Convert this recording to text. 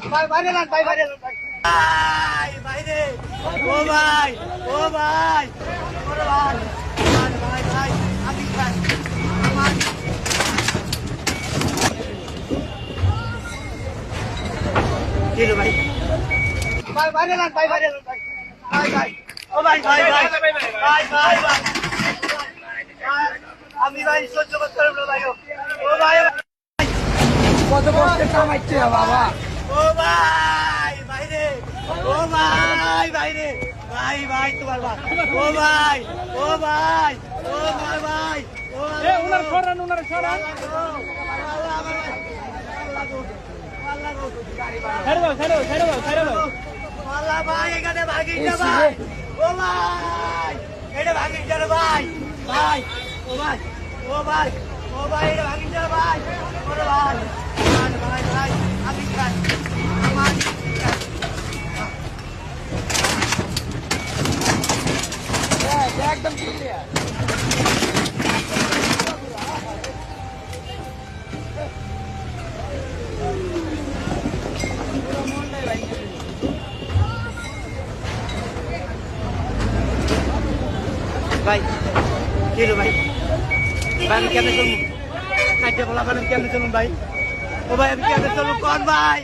ভাই বাইরে যান ভাই বাইরে যান ভাই বাইরে ও ভাই ও ভাই ওরে ভাই ভাই ভাই আমি ভাই কিলো ভাই ভাই বাইরে যান ভাই বাইরে যান ভাই ভাই ভাই ও ভাই ভাই ভাই ভাই ভাই ভাই আমি ভাই সহ্য করতে পারবো না ভাই ও ভাই কত কষ্টে কামাইছে বাবা ও ভাই বাইরে ও ভাই বাইরে ভাই ভাই তোমার ভাই ও ভাই ও ভাই ও ভাই ভাই ও উনার সরান ছেড়ে দাও আল্লাহ ভাই এখানে ভাগিস না ভাই ও ভাই এটা ভাগিস না ভাই ভাই ও ভাই ও ভাই ও ভাই এটা ভাগিস না ভাই ওরে ভাই ভাই ভাই আমি ভাই আমার একদম ক্লিয়ার ভাই কিলো ভাই ভাই আমি কেমনে চলবো কাজে বলা আমি কেমনে চলুন ভাই ও ভাই আমি কেমনে চলবো কোন ভাই